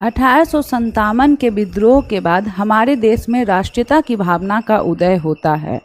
1857 के विद्रोह के बाद हमारे देश में राष्ट्रीयता की भावना का उदय होता है।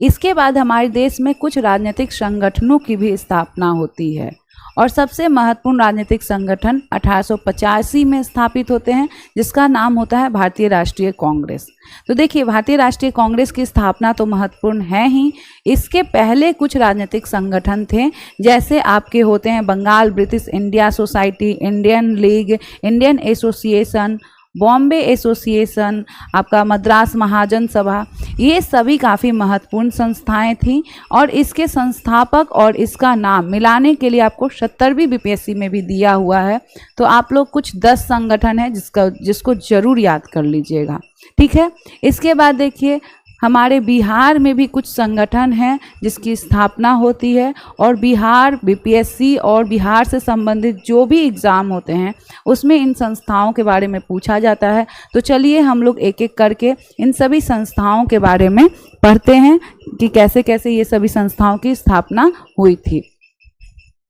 इसके बाद हमारे देश में कुछ राजनीतिक संगठनों की भी स्थापना होती है और सबसे महत्वपूर्ण राजनीतिक संगठन 1885 में स्थापित होते हैं, जिसका नाम होता है भारतीय राष्ट्रीय कांग्रेस। तो देखिए, भारतीय राष्ट्रीय कांग्रेस की स्थापना तो महत्वपूर्ण है ही, इसके पहले कुछ राजनीतिक संगठन थे, जैसे आपके होते हैं Bengal British India society, Indian league, Indian association, Bombay association, आपका मद्रास महाजन सभा। ये सभी काफ़ी महत्वपूर्ण संस्थाएं थीं और इसके संस्थापक और इसका नाम मिलाने के लिए आपको 70वीं बीपीएससी में भी दिया हुआ है। तो आप लोग कुछ 10 संगठन है जिसको जरूर याद कर लीजिएगा, ठीक है। इसके बाद देखिए, हमारे बिहार में भी कुछ संगठन हैं जिसकी स्थापना होती है और बिहार बीपीएससी और बिहार से संबंधित जो भी एग्ज़ाम होते हैं उसमें इन संस्थाओं के बारे में पूछा जाता है। तो चलिए हम लोग एक एक करके इन सभी संस्थाओं के बारे में पढ़ते हैं कि कैसे कैसे ये सभी संस्थाओं की स्थापना हुई थी,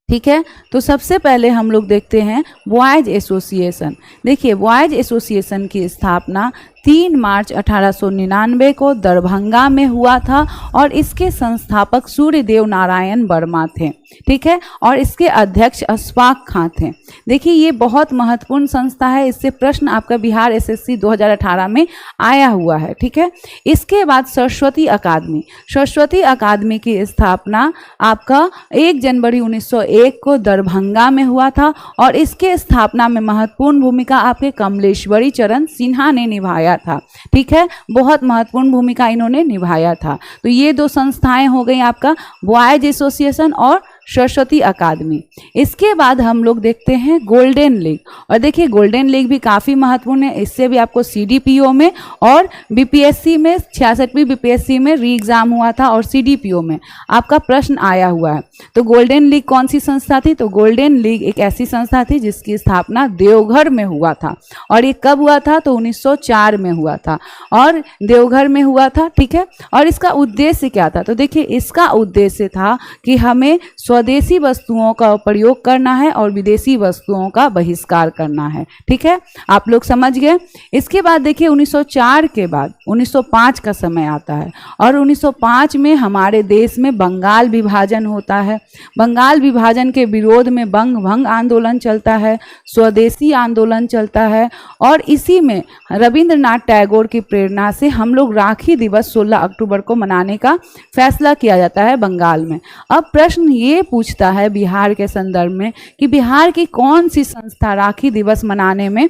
ठीक है। तो सबसे पहले हम लोग देखते हैं बॉयज एसोसिएशन। देखिए, बॉयज एसोसिएशन की स्थापना 3 मार्च 1899 को दरभंगा में हुआ था और इसके संस्थापक सूर्यदेव नारायण वर्मा थे, ठीक है, और इसके अध्यक्ष अशफाक खां थे। देखिए, ये बहुत महत्वपूर्ण संस्था है, इससे प्रश्न आपका बिहार एसएससी 2018 में आया हुआ है, ठीक है। इसके बाद सरस्वती अकादमी। सरस्वती अकादमी की स्थापना आपका 1 जनवरी 1901 को दरभंगा में हुआ था और इसके स्थापना में महत्वपूर्ण भूमिका आपके कमलेश्वरी चरण सिन्हा ने निभाया था, ठीक है। बहुत महत्वपूर्ण भूमिका इन्होंने निभाया था। तो ये 2 संस्थाएं हो गई आपका बॉयज एसोसिएशन और सरस्वती अकादमी। इसके बाद हम लोग देखते हैं गोल्डन लीग। और देखिए, गोल्डन लीग भी काफ़ी महत्वपूर्ण है, इससे भी आपको सीडीपीओ में और बीपीएससी में 66वीं बीपीएससी में री एग्ज़ाम हुआ था और सीडीपीओ में आपका प्रश्न आया हुआ है। तो गोल्डन लीग कौन सी संस्था थी? तो गोल्डन लीग एक ऐसी संस्था थी जिसकी स्थापना देवघर में हुआ था और ये कब हुआ था? तो 1904 में हुआ था और देवघर में हुआ था, ठीक है। और इसका उद्देश्य क्या था? तो देखिए, इसका उद्देश्य था कि हमें स्वदेशी वस्तुओं का प्रयोग करना है और विदेशी वस्तुओं का बहिष्कार करना है, ठीक है। आप लोग समझ गए। इसके बाद देखिए, 1904 के बाद 1905 का समय आता है और 1905 में हमारे देश में बंगाल विभाजन होता है। बंगाल विभाजन के विरोध में बंग भंग आंदोलन चलता है, स्वदेशी आंदोलन चलता है और इसी में रविंद्रनाथ टैगोर की प्रेरणा से हम लोग राखी दिवस 16 अक्टूबर को मनाने का फैसला किया जाता है बंगाल में। अब प्रश्न ये पूछता है बिहार के संदर्भ में कि बिहार की कौन सी संस्था राखी दिवस मनाने में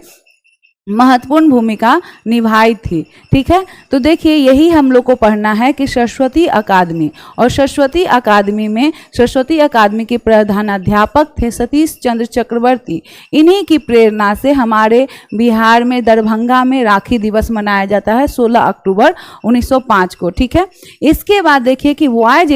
महत्वपूर्ण भूमिका निभाई थी, ठीक है। तो देखिए, यही हम लोग को पढ़ना है कि सरस्वती अकादमी, और सरस्वती अकादमी में सरस्वती अकादमी के प्रधानाध्यापक थे सतीश चंद्र चक्रवर्ती। इन्हीं की प्रेरणा से हमारे बिहार में दरभंगा में राखी दिवस मनाया जाता है 16 अक्टूबर 1905 को, ठीक है। इसके बाद देखिए कि बॉयज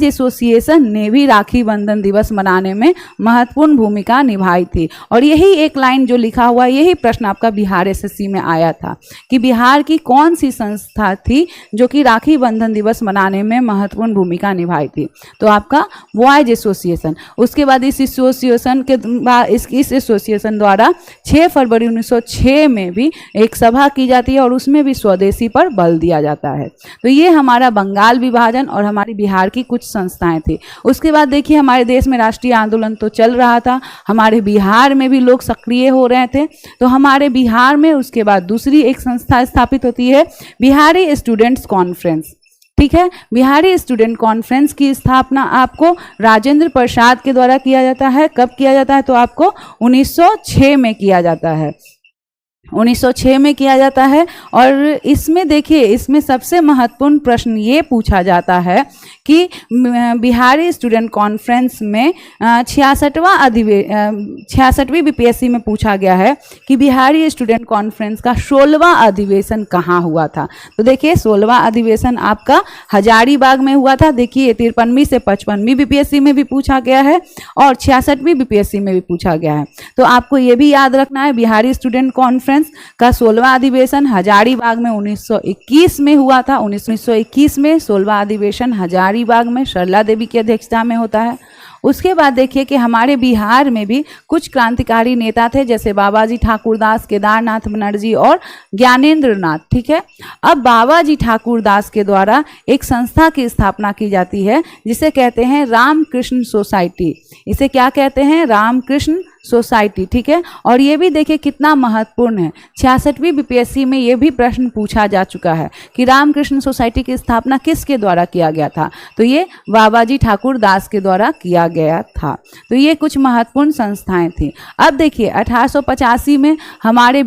एसोसिएशन ने भी राखी बंधन दिवस मनाने में महत्वपूर्ण भूमिका निभाई थी और यही एक लाइन जो लिखा हुआ, यही प्रश्न आपका बिहार एसएससी में आया था कि बिहार की कौन सी संस्था थी जो कि राखी बंधन दिवस मनाने में महत्वपूर्ण भूमिका निभाई थी? तो आपका बॉयज एसोसिएशन। उसके बाद इस एसोसिएशन के बाद इस एसोसिएशन द्वारा 6 फरवरी 1906 में भी एक सभा की जाती है और उसमें भी स्वदेशी पर बल दिया जाता है। तो ये हमारा बंगाल विभाजन और हमारी बिहार की कुछ संस्थाएं थी। उसके बाद देखिए, हमारे देश में राष्ट्रीय आंदोलन तो चल रहा था, हमारे बिहार में भी लोग सक्रिय हो रहे थे। तो हमारे बिहार में उसके बाद दूसरी एक संस्था स्थापित होती है, बिहारी स्टूडेंट्स कॉन्फ्रेंस, ठीक है। बिहारी स्टूडेंट कॉन्फ्रेंस की स्थापना आपको राजेंद्र प्रसाद के द्वारा किया जाता है। कब किया जाता है? तो आपको 1906 में किया जाता है, 1906 में किया जाता है। और इसमें देखिए, इसमें सबसे महत्वपूर्ण प्रश्न ये पूछा जाता है कि बिहारी स्टूडेंट कॉन्फ्रेंस में 66वीं बीपीएससी में पूछा गया है कि बिहारी स्टूडेंट कॉन्फ्रेंस का 16वां अधिवेशन कहाँ हुआ था? तो देखिए, 16वां अधिवेशन आपका हजारीबाग में हुआ था। देखिए, 53वीं से 55वीं बीपीएससी में भी पूछा गया है और 66वीं बीपीएससी में भी पूछा गया है। तो आपको ये भी याद रखना है, बिहारी स्टूडेंट कॉन्फ्रेंस का 16वां अधिवेशन हजारीबाग में 1921 में हुआ था। 1921 में 16वां अधिवेशन हजारीबाग में सरला देवी की अध्यक्षता में होता है। उसके बाद देखिए कि हमारे बिहार में भी कुछ क्रांतिकारी नेता थे, जैसे बाबाजी ठाकुरदास, केदारनाथ बनर्जी और ज्ञानेंद्र नाथ। ठीक है, अब बाबाजी ठाकुरदास के द्वारा एक संस्था की स्थापना की जाती है जिसे कहते हैं रामकृष्ण सोसाइटी। इसे क्या कहते हैं? रामकृष्ण सोसाइटी। ठीक है, और ये भी देखिए कितना महत्वपूर्ण है, 66वीं बीपीएससी में ये भी प्रश्न पूछा जा चुका है कि रामकृष्ण सोसाइटी की स्थापना किसके द्वारा किया गया था? तो ये बाबाजी ठाकुरदास के द्वारा किया गया था। तो ये कुछ महत्वपूर्ण संस्थाएं थी। अब देखिए 1885 में हमारे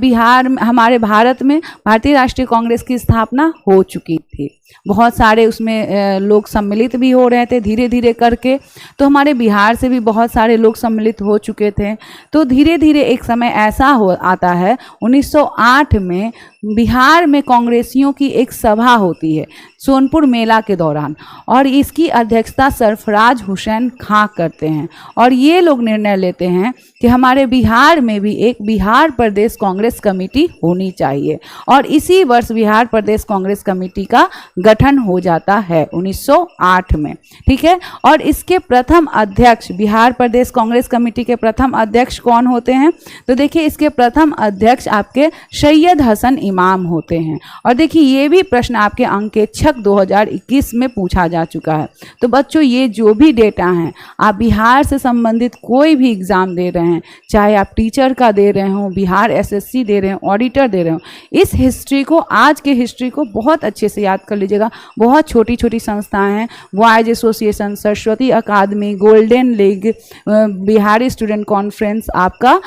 भारत में भारतीय राष्ट्रीय कांग्रेस की स्थापना हो चुकी थी। बहुत सारे उसमें लोग सम्मिलित भी हो रहे थे धीरे धीरे करके। तो हमारे बिहार से भी बहुत सारे लोग सम्मिलित हो चुके थे। तो धीरे धीरे एक समय ऐसा आता है 1908 में बिहार में कांग्रेसियों की एक सभा होती है सोनपुर मेला के दौरान, और इसकी अध्यक्षता सरफराज हुसैन खां करते हैं। और ये लोग निर्णय लेते हैं कि हमारे बिहार में भी एक बिहार प्रदेश कांग्रेस कमेटी होनी चाहिए, और इसी वर्ष बिहार प्रदेश कांग्रेस कमेटी का गठन हो जाता है 1908 में। ठीक है, और इसके प्रथम अध्यक्ष, बिहार प्रदेश कांग्रेस कमेटी के प्रथम अध्यक्ष कौन होते हैं? तो देखिए इसके प्रथम अध्यक्ष आपके सैयद हसन इमाम होते हैं। और देखिए ये भी प्रश्न आपके अंकेक्षक 2021 में पूछा जा चुका है। तो बच्चों ये जो भी डेटा हैं, आप बिहार से संबंधित कोई भी एग्जाम दे रहे हैं, चाहे आप टीचर का दे रहे हो, बिहार एसएससी दे रहे हो, ऑडिटर दे रहे हो, इस हिस्ट्री को, आज के हिस्ट्री को बहुत अच्छे से याद कर लीजिएगा। बहुत छोटी छोटी संस्थाएं हैं, boys association, Saraswati academy, golden league, Bihari student conference, आपका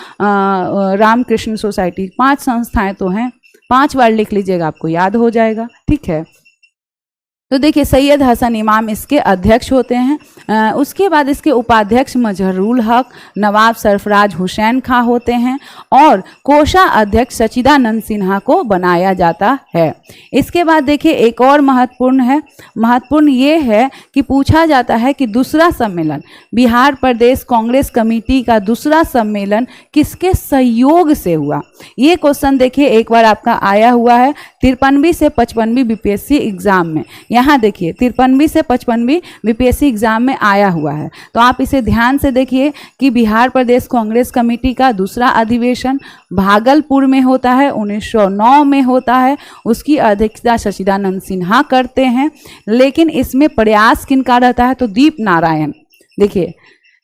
रामकृष्ण सोसाइटी, 5 संस्थाएं तो हैं। 5 बार लिख लीजिएगा, आपको याद हो जाएगा। ठीक है, तो देखिए सैयद हसन इमाम इसके अध्यक्ष होते हैं। उसके बाद इसके उपाध्यक्ष मजहरुल हक, नवाब सरफराज हुसैन खां होते हैं, और कोषा अध्यक्ष सच्चिदानंद सिन्हा को बनाया जाता है। इसके बाद देखिए एक और महत्वपूर्ण ये है कि पूछा जाता है कि दूसरा सम्मेलन, बिहार प्रदेश कांग्रेस कमेटी का दूसरा सम्मेलन किसके सहयोग से हुआ? ये क्वेश्चन देखिए एक बार आपका आया हुआ है 53वीं से 55वीं बीपीएससी एग्जाम में। यहाँ देखिए 53वीं से 55वीं बीपीएससी एग्जाम में आया हुआ है। तो आप इसे ध्यान से देखिए कि बिहार प्रदेश कांग्रेस कमेटी का दूसरा अधिवेशन भागलपुर में होता है, 1909 में होता है। उसकी अध्यक्षता सच्चिदानंद सिन्हा करते हैं, लेकिन इसमें प्रयास किनका रहता है? तो दीप नारायण, देखिए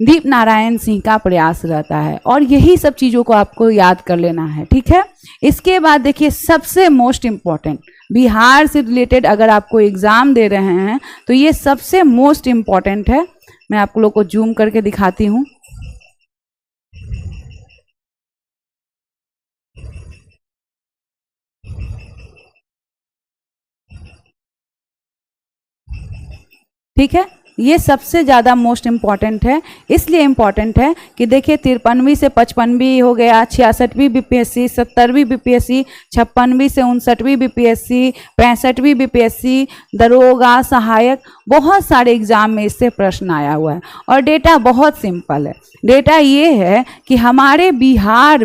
दीप नारायण सिंह का प्रयास रहता है। और यही सब चीज़ों को आपको याद कर लेना है। ठीक है, इसके बाद देखिए सबसे मोस्ट इम्पॉर्टेंट, बिहार से रिलेटेड अगर आपको एग्ज़ाम दे रहे हैं तो ये सबसे मोस्ट इम्पॉर्टेंट है। मैं आप लोग को जूम करके दिखाती हूँ। ठीक है, ये सबसे ज़्यादा मोस्ट इम्पॉर्टेंट है। इसलिए इम्पॉर्टेंट है कि देखिए 53वीं से 55वीं हो गया, 66वीं बीपीएससी, 70वीं बीपीएससी, 56वीं से 59वीं बीपीएससी, 65वीं बीपीएससी, दरोगा, सहायक, बहुत सारे एग्जाम में इससे प्रश्न आया हुआ है। और डेटा बहुत सिंपल है। डेटा ये है कि हमारे बिहार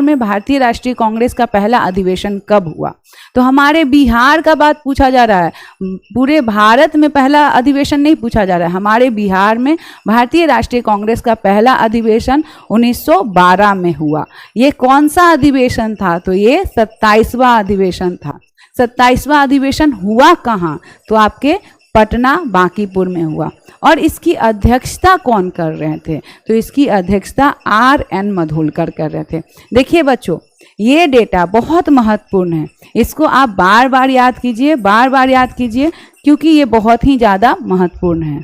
में भारतीय राष्ट्रीय कांग्रेस का पहला अधिवेशन कब हुआ? तो हमारे बिहार का बात पूछा जा रहा है, पूरे भारत में पहला अधिवेशन नहीं पूछा जा रहा है। हमारे बिहार में भारतीय राष्ट्रीय कांग्रेस का पहला अधिवेशन 1912 में हुआ। ये कौन सा अधिवेशन था? तो ये 27वां अधिवेशन था। 27वां अधिवेशन हुआ कहाँ? तो आपके पटना बांकीपुर में हुआ। और इसकी अध्यक्षता कौन कर रहे थे? तो इसकी अध्यक्षता RN मधुलकर कर रहे थे। देखिए बच्चों, ये डेटा बहुत महत्वपूर्ण है। इसको आप बार बार याद कीजिए, क्योंकि ये बहुत ही ज़्यादा महत्वपूर्ण है।